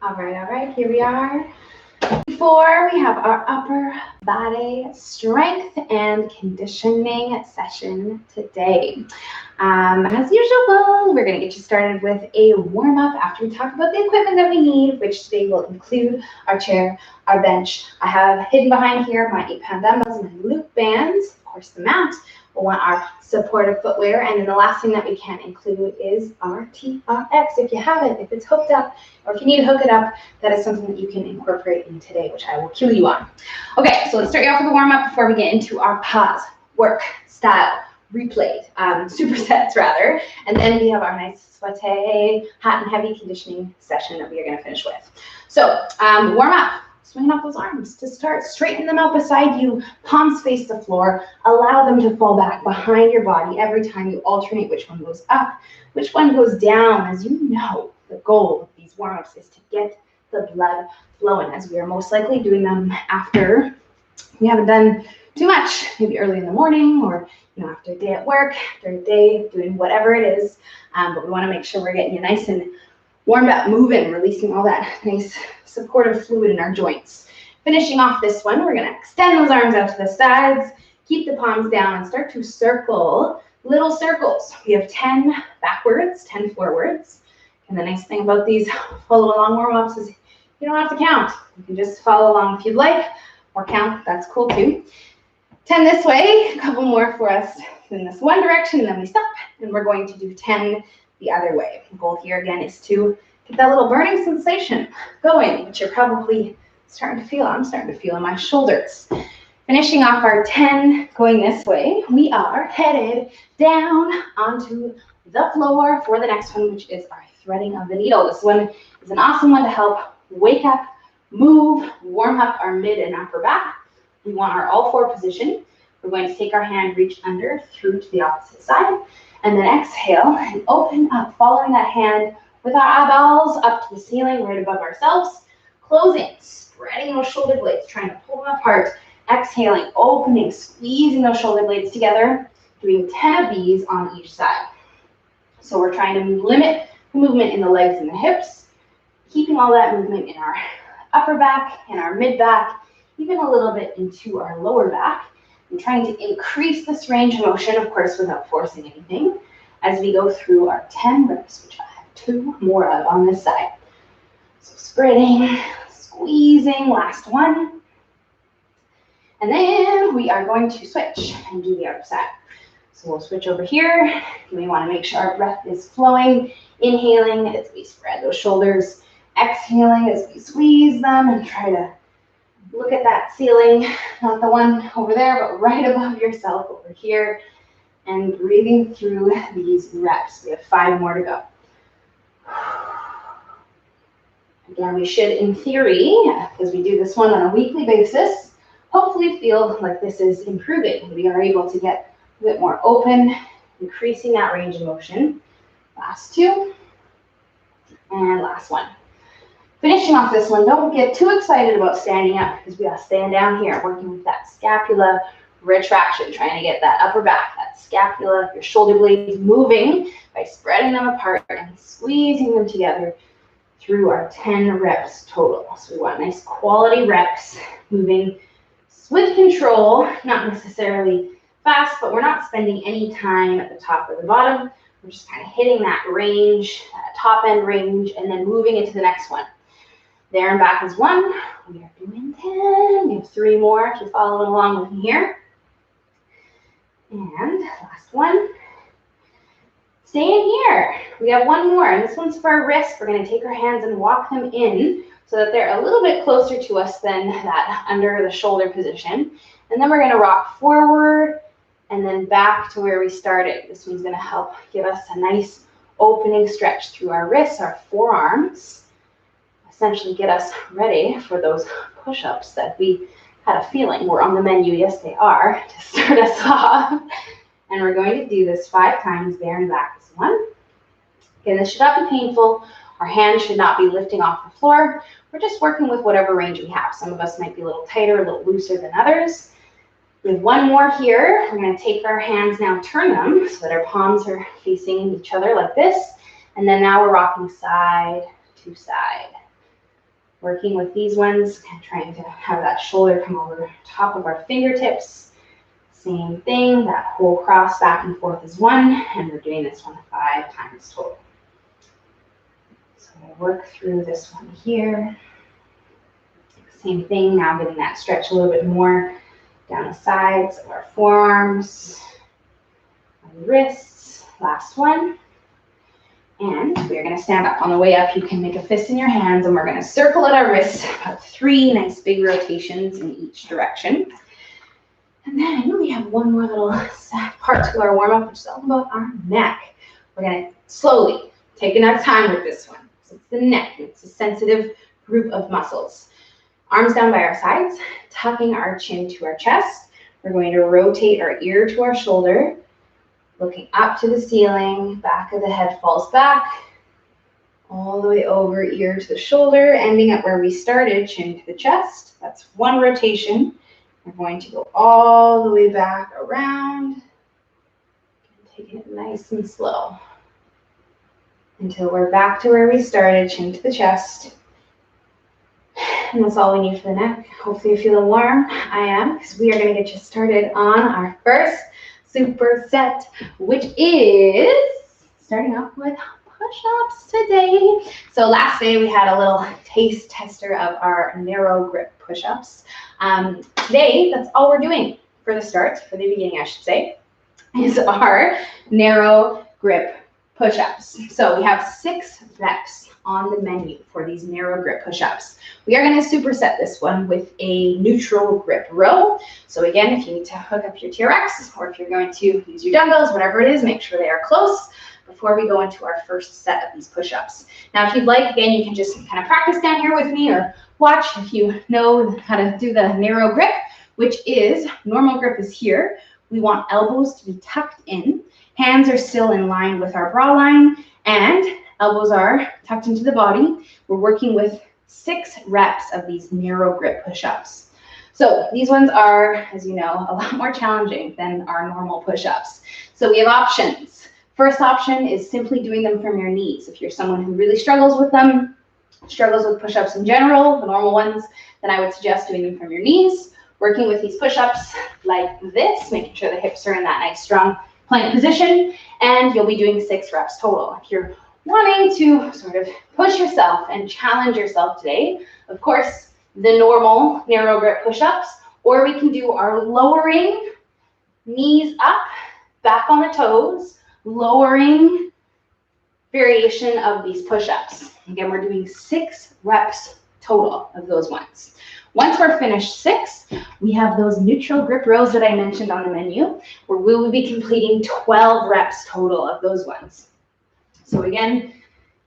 All right, here we are. Before we have our upper body strength and conditioning session today. As usual, we're going to get you started with a warm-up after we talk about the equipment that we need, which today will include our chair, our bench. I have hidden behind here my 8-pound dumbbells, my loop bands, of course the mat. We'll want our supportive footwear, and then the last thing that we can include is our TRX. If you have it, if it's hooked up, or if you need to hook it up, that is something that you can incorporate in today, which I will cue you on. Okay, so let's start you off with a warm-up before we get into our pause, work, style, replayed, supersets rather, and then we have our nice sweaty, hot and heavy conditioning session that we are going to finish with. So warm up. Swinging up those arms to start. Straighten them out beside you. Palms face the floor. Allow them to fall back behind your body every time you alternate which one goes up, which one goes down. As you know, the goal of these warm-ups is to get the blood flowing, as we are most likely doing them after we haven't done too much, maybe early in the morning or after a day at work, during the day, doing whatever it is. But we want to make sure we're getting you nice and warmed up, moving, releasing all that nice supportive fluid in our joints. Finishing off this one, we're going to extend those arms out to the sides, keep the palms down, and start to circle little circles. We have 10 backwards, 10 forwards. And the nice thing about these follow along warm-ups is you don't have to count. You can just follow along if you'd like, or count, that's cool too. 10 this way, a couple more for us in this one direction, and then we stop, and we're going to do 10 the other way. The goal here again is to get that little burning sensation going, which you're probably starting to feel. I'm starting to feel in my shoulders. Finishing off our 10 going this way, we are headed down onto the floor for the next one, which is our threading of the needle. This one is an awesome one to help wake up, move, warm up our mid and upper back. We want our all four position. We're going to take our hand, reach under through to the opposite side, and then exhale and open up, following that hand with our eyeballs up to the ceiling, right above ourselves. Closing, spreading those shoulder blades, trying to pull them apart. Exhaling, opening, squeezing those shoulder blades together, doing 10 of these on each side. So we're trying to limit the movement in the legs and the hips, keeping all that movement in our upper back and our mid back, even a little bit into our lower back. I'm trying to increase this range of motion, of course, without forcing anything, as we go through our 10 reps, which I have 2 more of on this side. So spreading, squeezing, last one. And then we are going to switch and do the other side. So we'll switch over here. We want to make sure our breath is flowing, inhaling as we spread those shoulders, exhaling as we squeeze them and try to look at that ceiling, not the one over there, but right above yourself over here, and breathing through these reps. We have 5 more to go. Again, we should, in theory, because we do this one on a weekly basis, hopefully feel like this is improving. We are able to get a bit more open, increasing that range of motion. Last 2, and last one. Finishing off this one, don't get too excited about standing up because we gotta stand down here, working with that scapula retraction, trying to get that upper back, that scapula, your shoulder blades moving by spreading them apart and squeezing them together through our 10 reps total. So we want nice quality reps, moving with control, not necessarily fast, but we're not spending any time at the top or the bottom. We're just kind of hitting that range, that top end range, and then moving into the next one. There and back is 1. We are doing 10. We have 3 more if you're following along with me here. And last one. Staying here. We have 1 more, and this one's for our wrists. We're going to take our hands and walk them in so that they're a little bit closer to us than that under the shoulder position. And then we're going to rock forward and then back to where we started. This one's going to help give us a nice opening stretch through our wrists, our forearms. Essentially get us ready for those push-ups that we had a feeling were on the menu. Yes, they are, to start us off. And we're going to do this 5 times there and back is 1. Again, this should not be painful. Our hands should not be lifting off the floor. We're just working with whatever range we have. Some of us might be a little tighter, a little looser than others. We have 1 more here. We're going to take our hands now, turn them so that our palms are facing each other like this. And then now we're rocking side to side. Working with these ones, trying to have that shoulder come over the top of our fingertips. Same thing, that whole cross back and forth is 1, and we're doing this one 5 times total. So we'll work through this one here. Same thing, now getting that stretch a little bit more down the sides of our forearms, our wrists. Last one. And we're going to stand up. On the way up, you can make a fist in your hands, and we're going to circle at our wrists, about 3 nice big rotations in each direction. And then we have one more little part to our warm-up, which is all about our neck. We're going to slowly take enough time with this one. So it's the neck. It's a sensitive group of muscles. Arms down by our sides, tucking our chin to our chest. We're going to rotate our ear to our shoulder, looking up to the ceiling, back of the head falls back, all the way over, ear to the shoulder, ending up where we started, chin to the chest. That's one rotation. We're going to go all the way back around, taking it nice and slow until we're back to where we started, chin to the chest. And that's all we need for the neck. Hopefully you're feeling warm. I am, because we are going to get you started on our first superset, which is starting off with push-ups today. So last day we had a little taste tester of our narrow grip push-ups. Today, that's all we're doing for the start, for the beginning I should say, is our narrow grip push-ups. So we have 6 reps on the menu for these narrow grip push-ups. We are going to superset this one with a neutral grip row. So again, if you need to hook up your TRX, or if you're going to use your dumbbells, whatever it is, make sure they are close before we go into our first set of these push-ups. Now, if you'd like, again, you can just kind of practice down here with me or watch if you know how to do the narrow grip, which is normal grip is here. We want elbows to be tucked in. Hands are still in line with our bra line, and elbows are tucked into the body. We're working with 6 reps of these narrow grip push-ups. So these ones are, as you know, a lot more challenging than our normal push-ups. So we have options. First option is simply doing them from your knees. If you're someone who really struggles with them, struggles with push-ups in general, the normal ones, then I would suggest doing them from your knees, working with these push-ups like this, making sure the hips are in that nice strong plank position, and you'll be doing 6 reps total. If you're wanting to sort of push yourself and challenge yourself today, of course, the normal narrow grip push-ups, or we can do our lowering, knees up, back on the toes, lowering variation of these push-ups. Again, we're doing 6 reps total of those ones. Once we're finished 6, we have those neutral grip rows that I mentioned on the menu, where we will be completing 12 reps total of those ones. So again,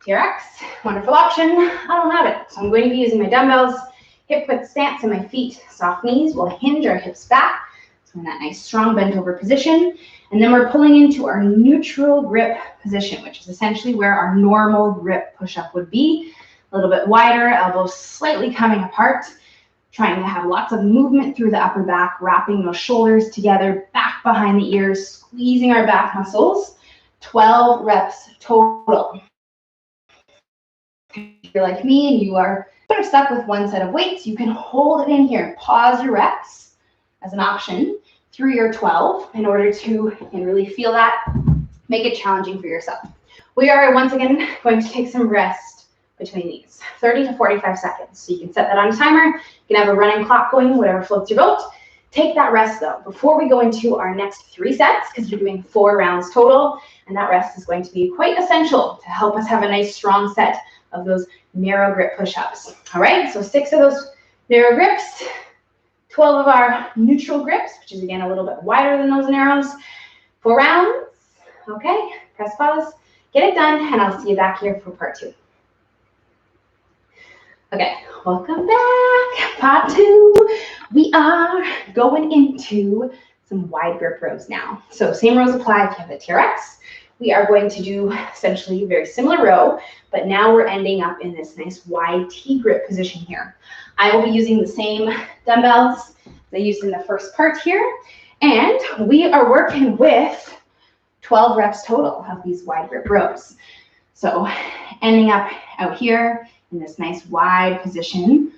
TRX, wonderful option. I don't have it, so I'm going to be using my dumbbells, hip width stance in my feet, soft knees. We'll hinge our hips back, so in that nice strong bent over position. And then we're pulling into our neutral grip position, which is essentially where our normal grip push-up would be. A little bit wider, elbows slightly coming apart, trying to have lots of movement through the upper back, wrapping those shoulders together, back behind the ears, squeezing our back muscles. 12 reps total. If you're like me and you are sort of stuck with one set of weights, you can hold it in here. Pause your reps as an option through your 12 in order to really feel that, make it challenging for yourself. We are once again going to take some rest between these, 30 to 45 seconds. So you can set that on a timer. You can have a running clock going, whatever floats your boat. Take that rest though before we go into our next 3 sets, because you're doing 4 rounds total, and that rest is going to be quite essential to help us have a nice strong set of those narrow grip push-ups. All right, so 6 of those narrow grips, 12 of our neutral grips, which is again a little bit wider than those narrows. 4 rounds. Okay, press pause, get it done, and I'll see you back here for part 2. Okay, welcome back. Part 2. We are going into some wide grip rows now. So same rows apply if you have the TRX. We are going to do essentially a very similar row, but now we're ending up in this nice wide T grip position here. I will be using the same dumbbells that I used in the first part here, and we are working with 12 reps total of these wide grip rows. So ending up out here in this nice wide position.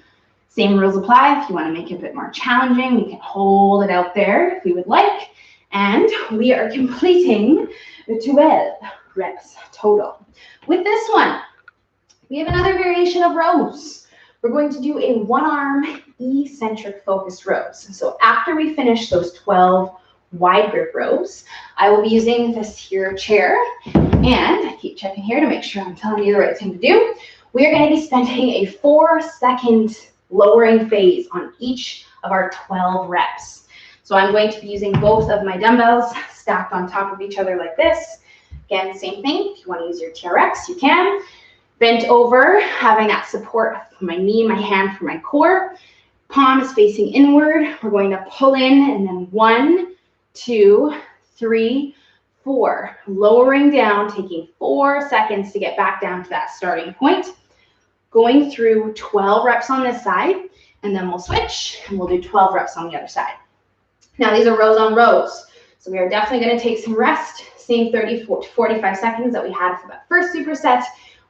Same rules apply. If you want to make it a bit more challenging, we can hold it out there if we would like. And we are completing 12 reps total. With this one, we have another variation of rows. We're going to do a one-arm eccentric focused rows. So after we finish those 12 wide grip rows, I will be using this here chair, and I keep checking here to make sure I'm telling you the right thing to do. We are going to be spending a 4-second lowering phase on each of our 12 reps. So I'm going to be using both of my dumbbells stacked on top of each other like this. Again, same thing. If you want to use your TRX, you can. Bent over, having that support from my knee, my hand for my core. Palm is facing inward. We're going to pull in, and then 1, 2, 3, 4. Lowering down, taking 4 seconds to get back down to that starting point. Going through 12 reps on this side, and then we'll switch, and we'll do 12 reps on the other side. Now, these are rows on rows, so we are definitely going to take some rest. Same 30 to 45 seconds that we had for that first superset.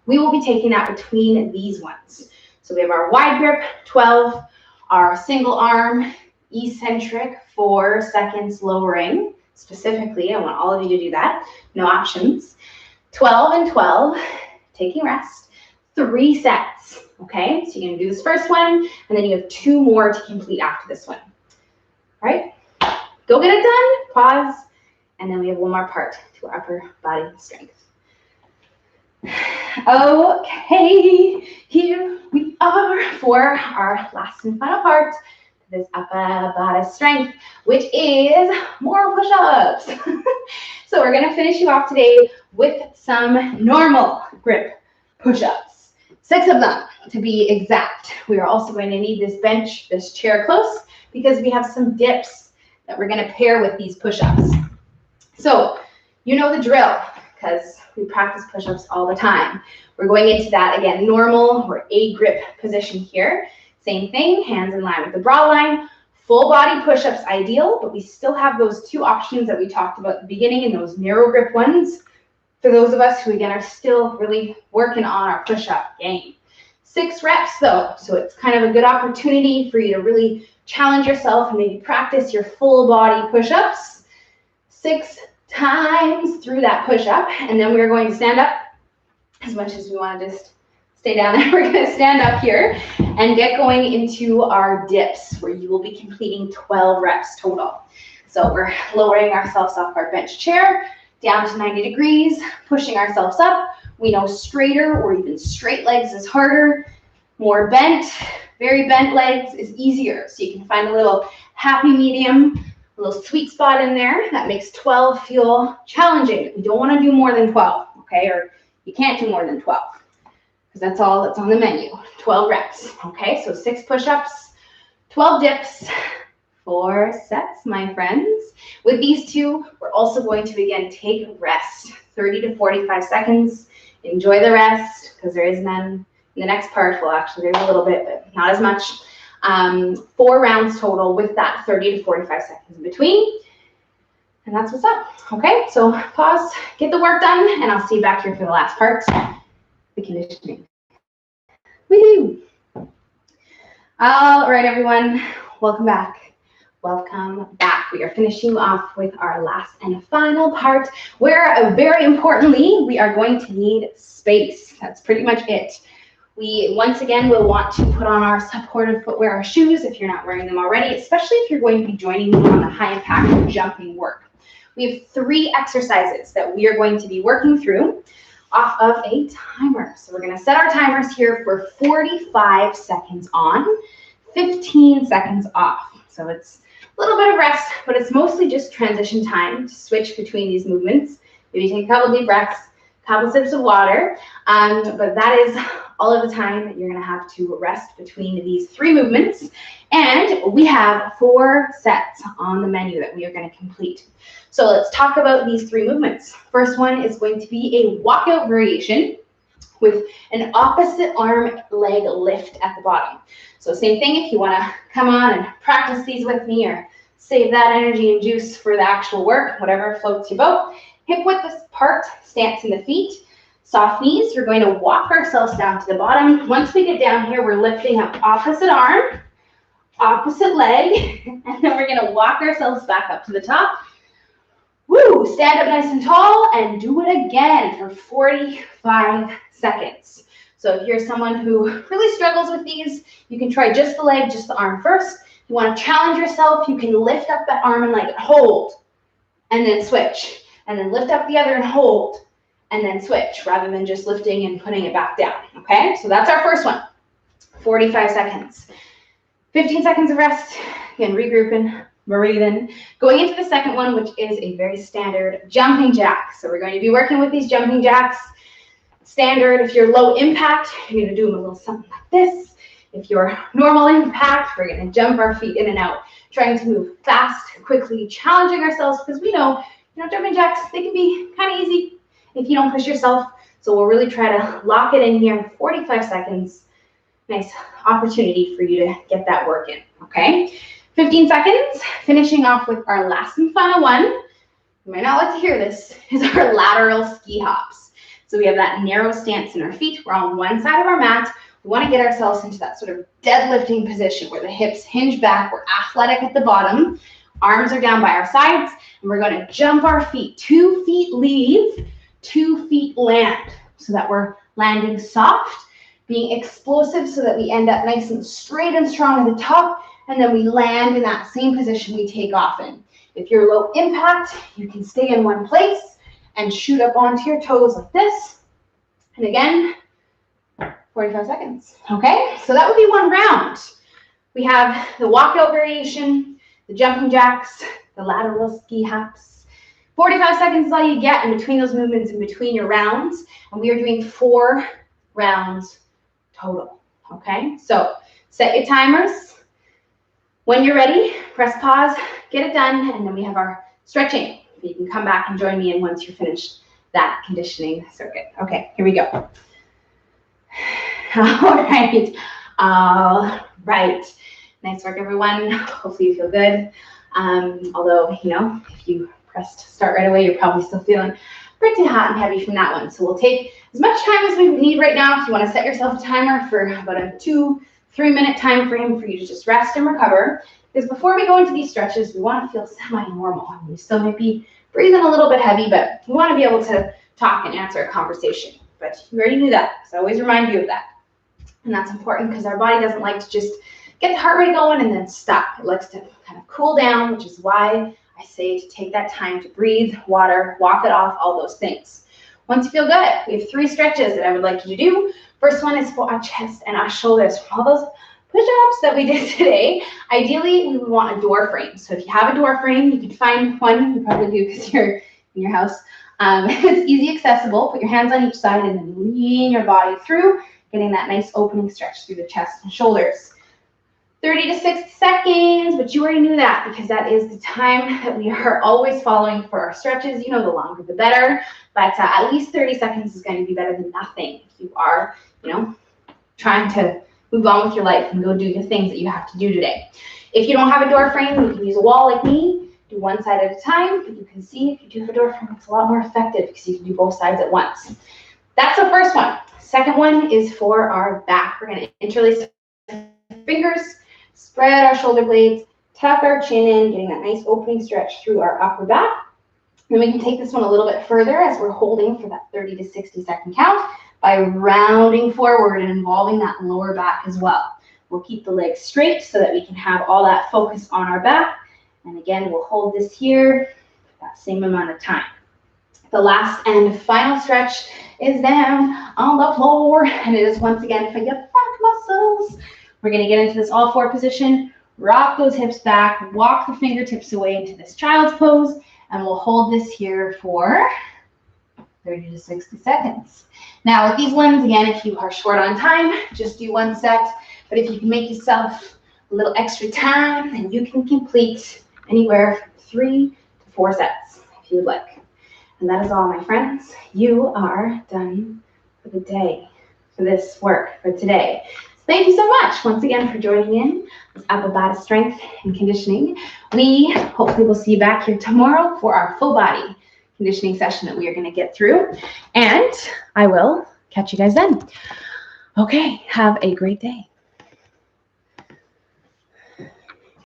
We will be taking that between these ones. So we have our wide grip, 12, our single arm, eccentric, 4 seconds lowering. Specifically, I want all of you to do that. No options. 12 and 12, taking rest. 3 sets, okay? So you're gonna do this first one, and then you have 2 more to complete after this one. All right, go get it done, pause, and then we have one more part to our upper body strength. Okay, here we are for our last and final part of this upper body strength, which is more push-ups. So we're gonna finish you off today with some normal grip push-ups. 6 of them to be exact. We are also going to need this bench, this chair close, because we have some dips that we're gonna pair with these push-ups. So you know the drill, because we practice push-ups all the time. We're going into that again, normal or A grip position here. Same thing, hands in line with the bra line. Full body push-ups ideal, but we still have those 2 options that we talked about at the beginning, and those narrow grip ones for those of us who again are still really working on our push-up game. 6 reps though, so it's kind of a good opportunity for you to really challenge yourself and maybe practice your full body push-ups 6 times through that push-up, and then we're going to stand up. As much as we want to just stay down there, we're going to stand up here and get going into our dips, where you will be completing 12 reps total. So we're lowering ourselves off our bench chair down to 90 degrees, pushing ourselves up. We know straighter or even straight legs is harder. More bent, very bent legs is easier. So you can find a little happy medium, a little sweet spot in there that makes 12 feel challenging. You don't want to do more than 12, okay? Or you can't do more than 12, because that's all that's on the menu. 12 reps, okay? So 6 push-ups, 12 dips, 4 sets, my friends. With these 2, we're also going to, again, take rest, 30 to 45 seconds. Enjoy the rest, because there is none. In the next part, well, actually, there's a little bit, but not as much. 4 rounds total with that 30 to 45 seconds in between. And that's what's up, okay? So pause, get the work done, and I'll see you back here for the last part, the conditioning. Woohoo! All right, everyone, welcome back. Welcome back. We are finishing off with our last and final part, where very importantly, we are going to need space. That's pretty much it. We, once again, will want to put on our supportive footwear, our shoes, if you're not wearing them already, especially if you're going to be joining me on the high impact jumping work. We have 3 exercises that we are going to be working through off of a timer. So we're going to set our timers here for 45 seconds on, 15 seconds off. So it's a little bit of rest, but it's mostly just transition time to switch between these movements. Maybe take a couple deep breaths, a couple sips of water, but that is all of the time that you're going to have to rest between these 3 movements. And we have 4 sets on the menu that we are going to complete. So let's talk about these 3 movements. First one is going to be a walkout variation with an opposite arm leg lift at the bottom. So same thing, if you want to come on and practice these with me or save that energy and juice for the actual work, whatever floats your boat. Hip width apart, stance in the feet. Soft knees, we're going to walk ourselves down to the bottom. Once we get down here, we're lifting up opposite arm, opposite leg, and then we're gonna walk ourselves back up to the top. Woo, stand up nice and tall and do it again for 45 seconds. So if you're someone who really struggles with these, you can try just the leg, just the arm first. If you want to challenge yourself, you can lift up that arm and leg, hold, and then switch. And then lift up the other and hold, and then switch, rather than just lifting and putting it back down, okay? So that's our first one, 45 seconds. 15 seconds of rest, again, regrouping, breathing. Going into the second one, which is a very standard jumping jack. So we're going to be working with these jumping jacks. Standard, if you're low impact, you're going to do them a little something like this. If you're normal impact, we're going to jump our feet in and out, trying to move fast, quickly, challenging ourselves, because we know, jumping jacks, they can be kind of easy if you don't push yourself. So we'll really try to lock it in here, 45 seconds. Nice opportunity for you to get that work in, okay? 15 seconds, finishing off with our last and final one. You might not like to hear this, is our lateral ski hops. So we have that narrow stance in our feet. We're on one side of our mat. We want to get ourselves into that sort of deadlifting position where the hips hinge back. We're athletic at the bottom. Arms are down by our sides. And we're going to jump our feet. 2 feet leave, 2 feet land. So that we're landing soft, being explosive so that we end up nice and straight and strong at the top. And then we land in that same position we take off in. If you're low impact, you can stay in one place and shoot up onto your toes like this. And again, 45 seconds. Okay, so that would be one round. We have the walkout variation, the jumping jacks, the lateral ski hops. 45 seconds is all you get in between those movements, in between your rounds. And we are doing 4 rounds total. Okay, so set your timers. When you're ready, press pause, get it done, and then we have our stretching. You can come back and join me in once you're finished that conditioning circuit. Okay, here we go. All right. Nice work, everyone. Hopefully you feel good. Although, if you pressed start right away, you're probably still feeling pretty hot and heavy from that one. So we'll take as much time as we need right now. If you want to set yourself a timer for about a 2-3 minute time frame for you to just rest and recover. Because before we go into these stretches, we want to feel semi-normal. We still might be breathing a little bit heavy, but we want to be able to talk and answer a conversation. But you already knew that, so I always remind you of that. And that's important because our body doesn't like to just get the heart rate going and then stop. It likes to kind of cool down, which is why I say to take that time to breathe, water, walk it off, all those things. Once you feel good, we have 3 stretches that I would like you to do. First one is for our chest and our shoulders. From all those push-ups that we did today, ideally we would want a door frame. So if you have a door frame, you could find one. You probably do because you're in your house. It's easy accessible. Put your hands on each side and then lean your body through, getting that nice opening stretch through the chest and shoulders. 30 to 60 seconds, but you already knew that because that is the time that we are always following for our stretches. The longer the better, but at least 30 seconds is going to be better than nothing if you are, trying to move on with your life and go do the things that you have to do today. If you don't have a door frame, you can use a wall like me. Do one side at a time, but you can see if you do have a door frame, it's a lot more effective because you can do both sides at once. That's the first one. Second one is for our back. We're going to interlace fingers, spread our shoulder blades, tuck our chin in, getting that nice opening stretch through our upper back. Then we can take this one a little bit further as we're holding for that 30 to 60 second count by rounding forward and involving that lower back as well. We'll keep the legs straight so that we can have all that focus on our back. And again, we'll hold this here for that same amount of time. The last and final stretch is down on the floor, and it is once again for your back muscles. We're going to get into this all 4 position, rock those hips back, walk the fingertips away into this child's pose, and we'll hold this here for 30 to 60 seconds. Now with these ones, again, if you are short on time, just do 1 set. But if you can make yourself a little extra time, then you can complete anywhere from 3 to 4 sets if you would like. And that is all, my friends. You are done for the day, for this work, for today. So thank you so much once again for joining in this upper body strength and conditioning. We hopefully will see you back here tomorrow for our full body conditioning session that we are going to get through. And I will catch you guys then. Okay, have a great day.